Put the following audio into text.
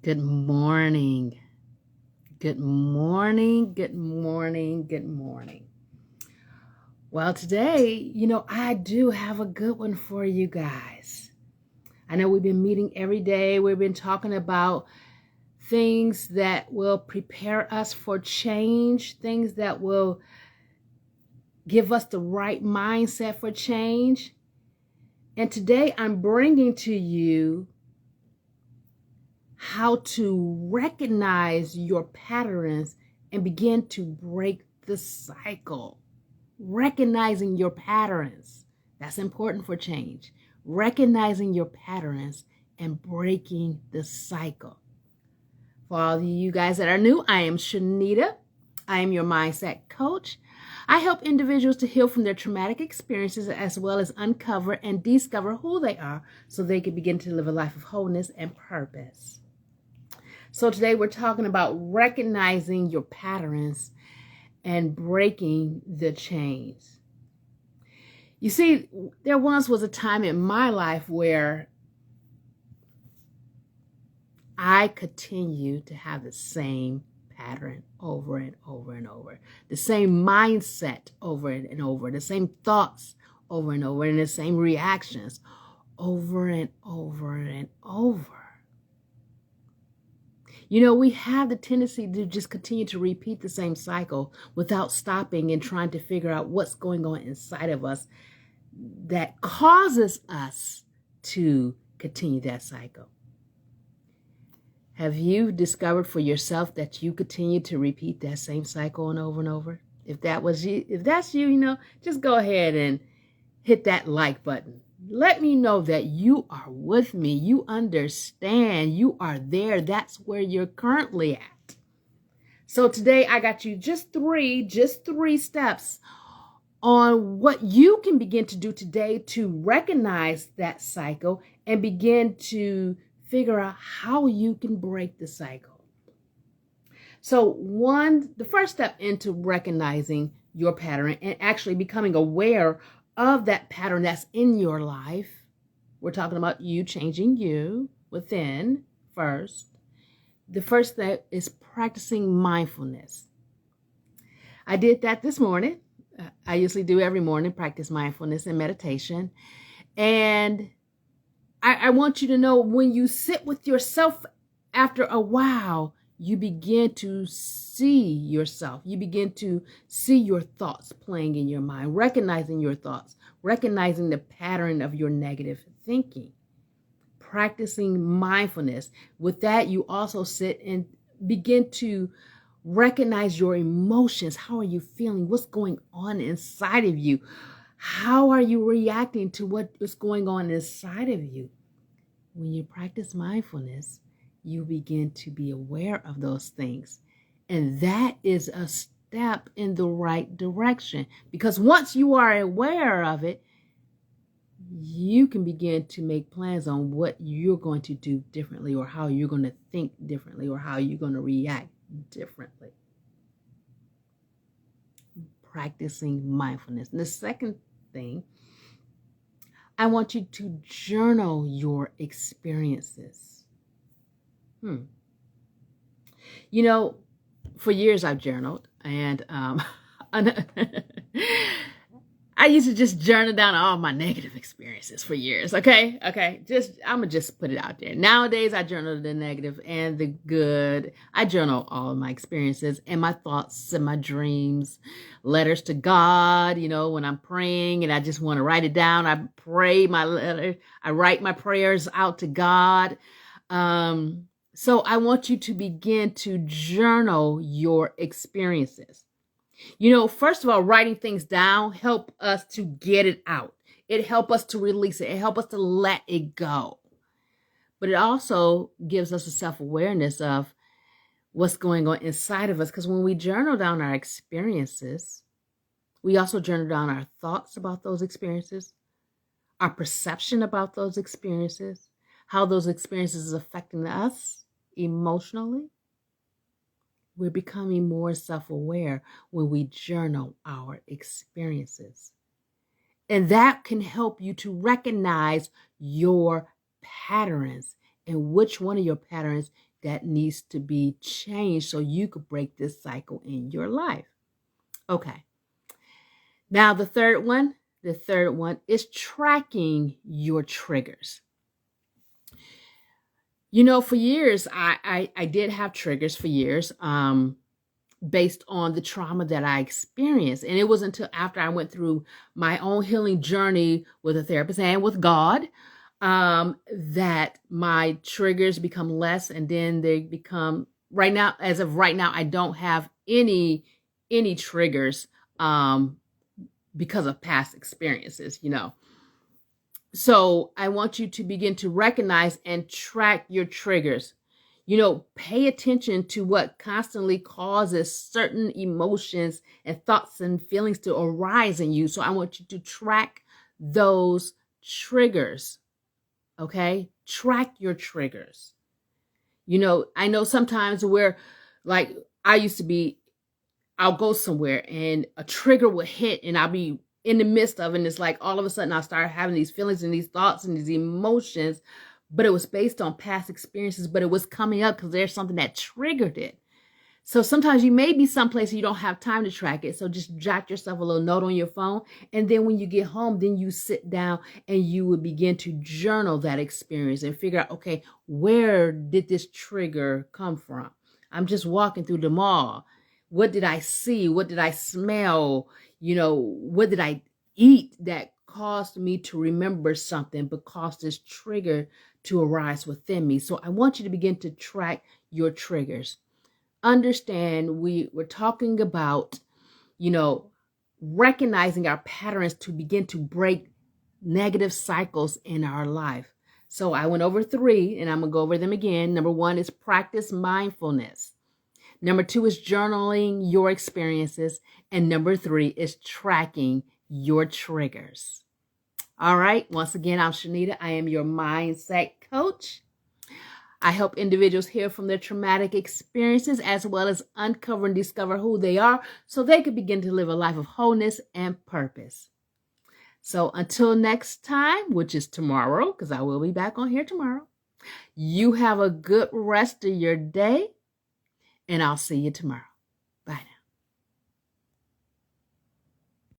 Good morning. Good morning. Good morning. Good morning. Well, today, I do have a good one for you guys. I know we've been meeting every day. We've been talking about things that will prepare us for change, things that will give us the right mindset for change. And today I'm bringing to you how to recognize your patterns and begin to break the cycle. Recognizing your patterns. That's important for change. Recognizing your patterns and breaking the cycle. For all of you guys that are new, I am Shanita. I am your mindset coach. I help individuals to heal from their traumatic experiences as well as uncover and discover who they are so they can begin to live a life of wholeness and purpose. So today we're talking about recognizing your patterns and breaking the chains. You see, there once was a time in my life where I continued to have the same pattern over and over and over, the same mindset over and over, the same thoughts over and over, and the same reactions over and over and over. We have the tendency to just continue to repeat the same cycle without stopping and trying to figure out what's going on inside of us that causes us to continue that cycle. Have you discovered for yourself that you continue to repeat that same cycle and over? If that's you, just go ahead and hit that like button. Let me know that you are with me. You understand. You are there. That's where you're currently at. So today I got you just three steps on what you can begin to do today to recognize that cycle and begin to figure out how you can break the cycle. So the first step into recognizing your pattern and actually becoming aware of that pattern that's in your life. We're talking about you changing you within first. The first step is practicing mindfulness. I did that this morning. I usually do every morning, practice mindfulness and meditation. And I want you to know when you sit with yourself after a while, you begin to see yourself. You begin to see your thoughts playing in your mind, recognizing your thoughts, recognizing the pattern of your negative thinking, practicing mindfulness. With that, you also sit and begin to recognize your emotions. How are you feeling? What's going on inside of you? How are you reacting to what is going on inside of you? When you practice mindfulness, you begin to be aware of those things. And that is a step in the right direction. Because once you are aware of it, you can begin to make plans on what you're going to do differently, or how you're going to think differently, or how you're going to react differently. Practicing mindfulness. And the second thing, I want you to journal your experiences. For years I've journaled, and I used to just journal down all my negative experiences for years. Okay. I'm gonna just put it out there. Nowadays I journal the negative and the good. I journal all of my experiences and my thoughts and my dreams, letters to God. When I'm praying and I just want to write it down, I pray my letter. I write my prayers out to God. So I want you to begin to journal your experiences. First of all, writing things down help us to get it out. It helps us to release it. It helps us to let it go. But it also gives us a self-awareness of what's going on inside of us. Because when we journal down our experiences, we also journal down our thoughts about those experiences, our perception about those experiences, how those experiences is affecting us emotionally. We're becoming more self-aware when we journal our experiences. And that can help you to recognize your patterns and which one of your patterns that needs to be changed so you could break this cycle in your life. Okay. Now, the third one is tracking your triggers. For years, I did have triggers for years, based on the trauma that I experienced. And it wasn't until after I went through my own healing journey with a therapist and with God, that my triggers become less, and then they become, as of right now, I don't have any triggers, because of past experiences, So I want you to begin to recognize and track your triggers. Pay attention to what constantly causes certain emotions and thoughts and feelings to arise in you. So I want you to track those triggers. Okay? Track your triggers. I know sometimes where, like, I'll go somewhere and a trigger will hit and I'll be in the midst of it. And it's like all of a sudden I start having these feelings and these thoughts and these emotions, but it was based on past experiences, but it was coming up because there's something that triggered it. So sometimes you may be someplace you don't have time to track it. So just jot yourself a little note on your phone. And then when you get home, then you sit down and you would begin to journal that experience and figure out, okay, where did this trigger come from? I'm just walking through the mall. What did I see? What did I smell? What did I eat that caused me to remember something, but caused this trigger to arise within me? So I want you to begin to track your triggers. Understand we're talking about, recognizing our patterns to begin to break negative cycles in our life. So I went over 3 and I'm going to go over them again. Number 1 is practice mindfulness. Number 2 is journaling your experiences. And number 3 is tracking your triggers. All right. Once again, I'm Shanita. I am your mindset coach. I help individuals heal from their traumatic experiences as well as uncover and discover who they are so they can begin to live a life of wholeness and purpose. So until next time, which is tomorrow, because I will be back on here tomorrow, you have a good rest of your day, and I'll see you tomorrow.